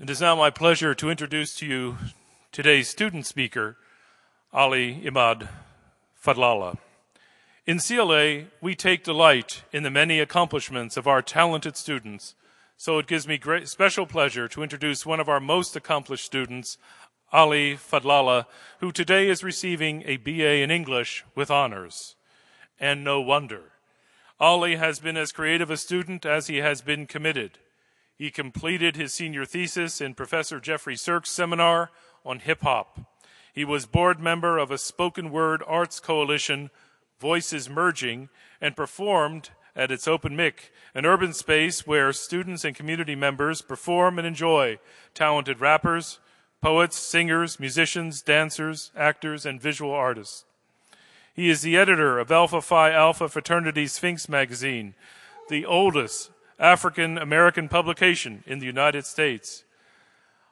It is now my pleasure to introduce to you today's student speaker, Ali Imad Fadlallah. In CLA, we take delight in the many accomplishments of our talented students, so it gives me great special pleasure to introduce one of our most accomplished students, Ali Fadlallah, who today is receiving a BA in English with honors. And no wonder. Ali has been as creative a student as he has been committed. He completed his senior thesis in Professor Jeffrey Sirk's seminar on hip-hop. He was board member of a spoken word arts coalition, Voices Merging, and performed at its open mic, an urban space where students and community members perform and enjoy talented rappers, poets, singers, musicians, dancers, actors, and visual artists. He is the editor of Alpha Phi Alpha Fraternity Sphinx magazine, the oldest African-American publication in the United States.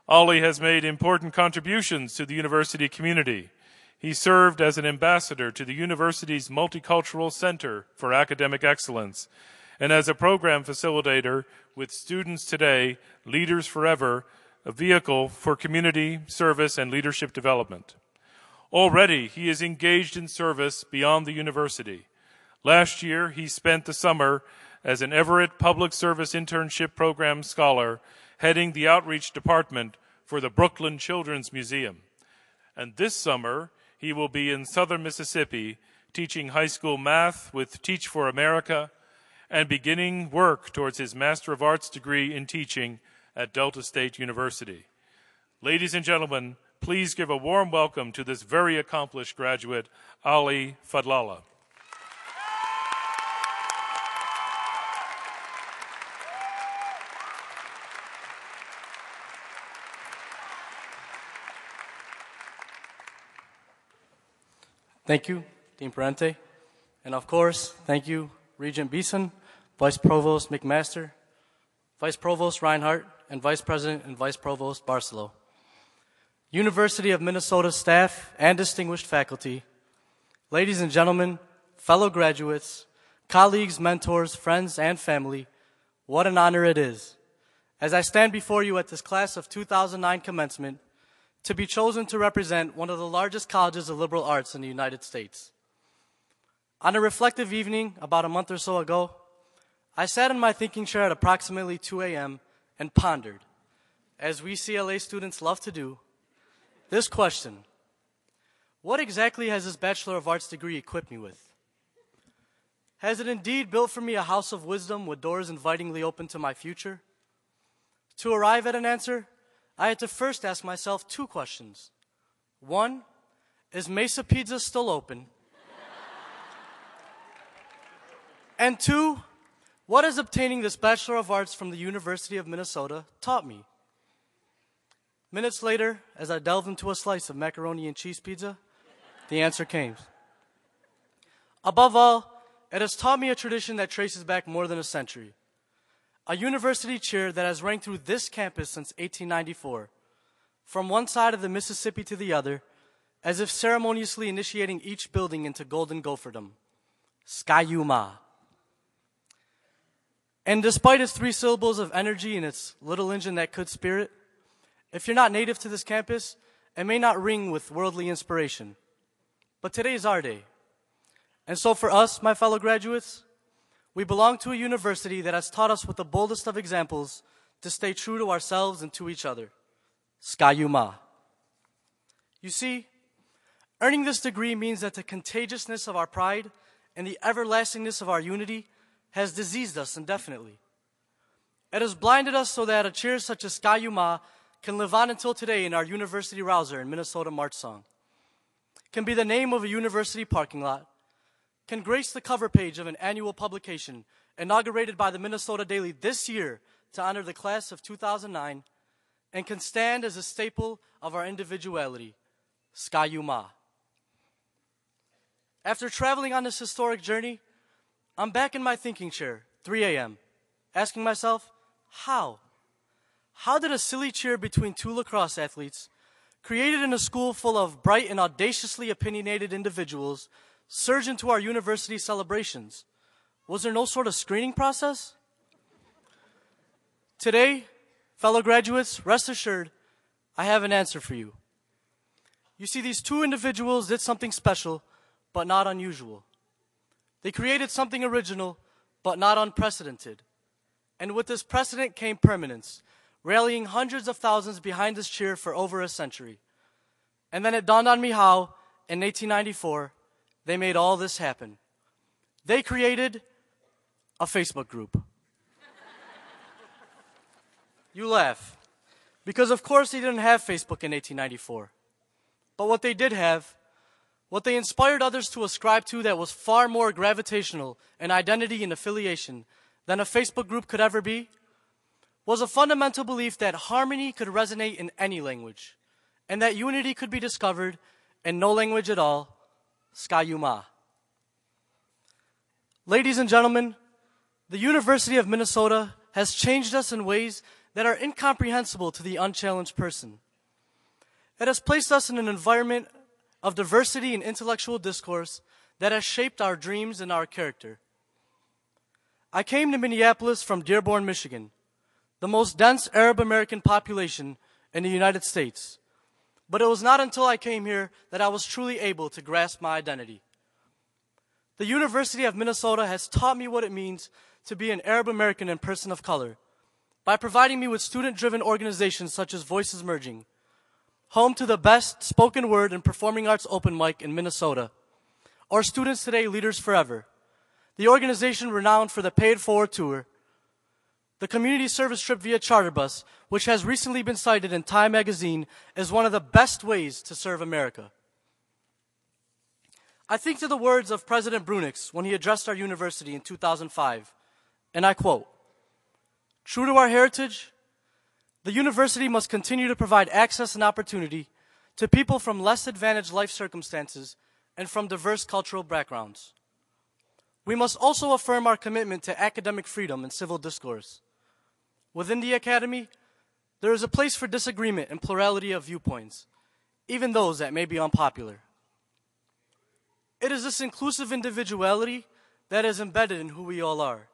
Ali has made important contributions to the university community. He served as an ambassador to the university's Multicultural Center for Academic Excellence and as a program facilitator with Students Today, Leaders Forever, a vehicle for community service and leadership development. Already, he is engaged in service beyond the university. Last year, he spent the summer as an Everett Public Service Internship Program scholar, heading the outreach department for the Brooklyn Children's Museum. And this summer, he will be in southern Mississippi teaching high school math with Teach for America and beginning work towards his Master of Arts degree in teaching at Delta State University. Ladies and gentlemen, please give a warm welcome to this very accomplished graduate, Ali Fadlallah. Thank you, Dean Parente. And of course, thank you, Regent Beeson, Vice Provost McMaster, Vice Provost Reinhardt, and Vice President and Vice Provost Barcelo. University of Minnesota staff and distinguished faculty, ladies and gentlemen, fellow graduates, colleagues, mentors, friends, and family, what an honor it is, as I stand before you at this class of 2009 commencement, to be chosen to represent one of the largest colleges of liberal arts in the United States. On a reflective evening about a month or so ago, I sat in my thinking chair at approximately 2 a.m. and pondered, as we CLA students love to do, this question: what exactly has this Bachelor of Arts degree equipped me with? Has it indeed built for me a house of wisdom with doors invitingly open to my future? To arrive at an answer, I had to first ask myself 2 questions. 1, is Mesa Pizza still open? And 2, what has obtaining this Bachelor of Arts from the University of Minnesota taught me? Minutes later, as I delved into a slice of macaroni and cheese pizza, the answer came. Above all, it has taught me a tradition that traces back more than a century. A university chair that has rang through this campus since 1894, from one side of the Mississippi to the other, as if ceremoniously initiating each building into golden gopherdom. Skayuma. And despite its 3 syllables of energy and its little engine that could spirit, if you're not native to this campus, it may not ring with worldly inspiration. But today is our day. And so for us, my fellow graduates, we belong to a university that has taught us with the boldest of examples to stay true to ourselves and to each other. Skayuma. You see, earning this degree means that the contagiousness of our pride and the everlastingness of our unity has diseased us indefinitely. It has blinded us so that a cheer such as Skayuma can live on until today in our university rouser and Minnesota March song, can be the name of a university parking lot, can grace the cover page of an annual publication inaugurated by the Minnesota Daily this year to honor the class of 2009, and can stand as a staple of our individuality, Skayuma. After traveling on this historic journey, I'm back in my thinking chair, 3 a.m., asking myself, how? How did a silly cheer between 2 lacrosse athletes, created in a school full of bright and audaciously opinionated individuals, surge into our university celebrations? Was there no sort of screening process? Today, Fellow graduates, rest assured, I have an answer for you. You see, these two individuals did something special, but not unusual. They created something original, but not unprecedented. And with this precedent came permanence, rallying hundreds of thousands behind this cheer for over a century. And then it dawned on me how, in 1894, they made all this happen. They created a Facebook group. You laugh, because of course they didn't have Facebook in 1894. But what they did have, what they inspired others to ascribe to that was far more gravitational in identity and affiliation than a Facebook group could ever be, was a fundamental belief that harmony could resonate in any language, and that unity could be discovered in no language at all, Skayuma. Ladies and gentlemen, the University of Minnesota has changed us in ways that are incomprehensible to the unchallenged person. It has placed us in an environment of diversity and intellectual discourse that has shaped our dreams and our character. I came to Minneapolis from Dearborn, Michigan, the most dense Arab American population in the United States. But it was not until I came here that I was truly able to grasp my identity. The University of Minnesota has taught me what it means to be an Arab American and person of color by providing me with student-driven organizations such as Voices Merging, home to the best spoken word and performing arts open mic in Minnesota, or Students Today Leaders Forever, the organization renowned for the Pay It Forward tour, the community service trip via charter bus, which has recently been cited in Time magazine as one of the best ways to serve America. I think to the words of President Brunix when he addressed our university in 2005, and I quote, "True to our heritage, the university must continue to provide access and opportunity to people from less advantaged life circumstances and from diverse cultural backgrounds. We must also affirm our commitment to academic freedom and civil discourse. Within the academy, there is a place for disagreement and plurality of viewpoints, even those that may be unpopular. It is this inclusive individuality that is embedded in who we all are.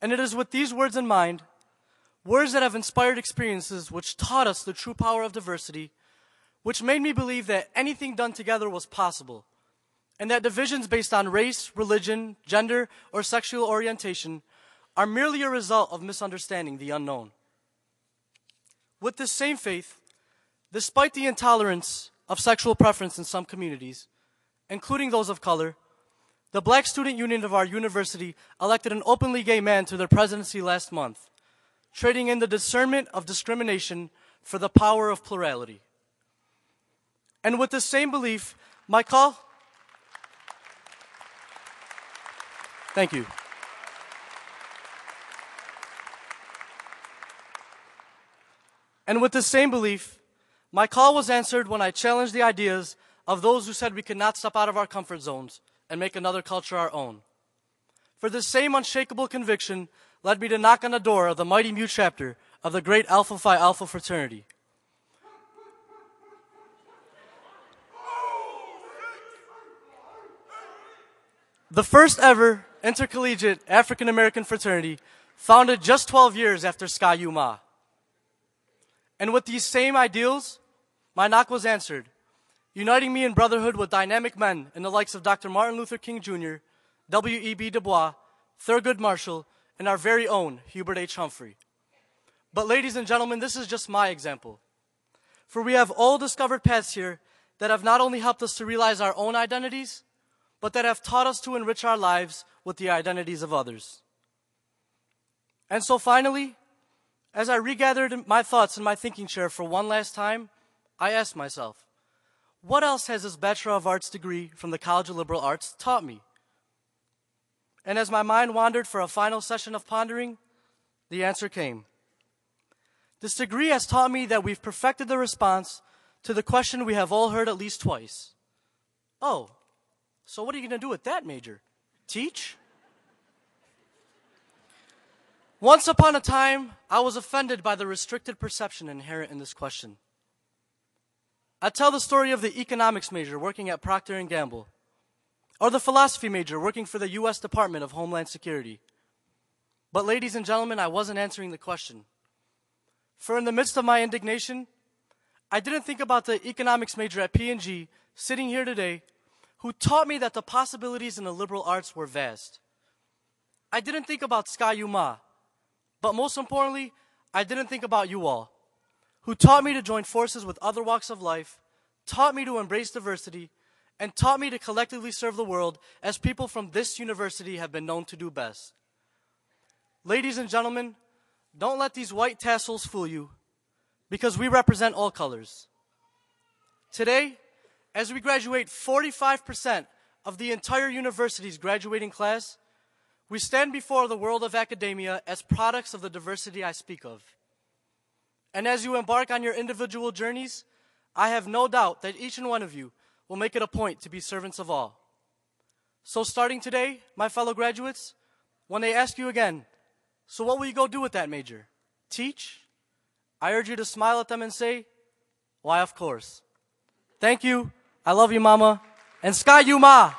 And it is with these words in mind, words that have inspired experiences which taught us the true power of diversity, which made me believe that anything done together was possible, and that divisions based on race, religion, gender, or sexual orientation are merely a result of misunderstanding the unknown. With this same faith, despite the intolerance of sexual preference in some communities, including those of color, the Black Student Union of our university elected an openly gay man to their presidency last month, trading in the discernment of discrimination for the power of plurality. And with the same belief, my call... Thank you. And with the same belief, my call was answered when I challenged the ideas of those who said we could not step out of our comfort zones and make another culture our own. For this same unshakable conviction led me to knock on the door of the Mighty Mu chapter of the great Alpha Phi Alpha fraternity. The first ever intercollegiate African-American fraternity founded just 12 years after Skayuma. And with these same ideals, my knock was answered, uniting me in brotherhood with dynamic men in the likes of Dr. Martin Luther King Jr., W.E.B. Du Bois, Thurgood Marshall, and our very own Hubert H. Humphrey. But ladies and gentlemen, this is just my example. For we have all discovered paths here that have not only helped us to realize our own identities, but that have taught us to enrich our lives with the identities of others. And so finally, as I regathered my thoughts in my thinking chair for one last time, I asked myself, what else has this Bachelor of Arts degree from the College of Liberal Arts taught me? And as my mind wandered for a final session of pondering, the answer came. This degree has taught me that we've perfected the response to the question we have all heard at least twice. Oh, so what are you going to do with that major? Teach? Once upon a time, I was offended by the restricted perception inherent in this question. I tell the story of the economics major working at Procter & Gamble, or the philosophy major working for the U.S. Department of Homeland Security. But ladies and gentlemen, I wasn't answering the question. For in the midst of my indignation, I didn't think about the economics major at P&G sitting here today who taught me that the possibilities in the liberal arts were vast. I didn't think about Sky Yuma, but most importantly, I didn't think about you all, who taught me to join forces with other walks of life, taught me to embrace diversity, and taught me to collectively serve the world as people from this university have been known to do best. Ladies and gentlemen, don't let these white tassels fool you, because we represent all colors. Today, as we graduate 45% of the entire university's graduating class, we stand before the world of academia as products of the diversity I speak of. And as you embark on your individual journeys, I have no doubt that each and one of you will make it a point to be servants of all. So starting today, my fellow graduates, when they ask you again, so what will you go do with that major? Teach? I urge you to smile at them and say, why, of course. Thank you. I love you, Mama. And Sky Yuma.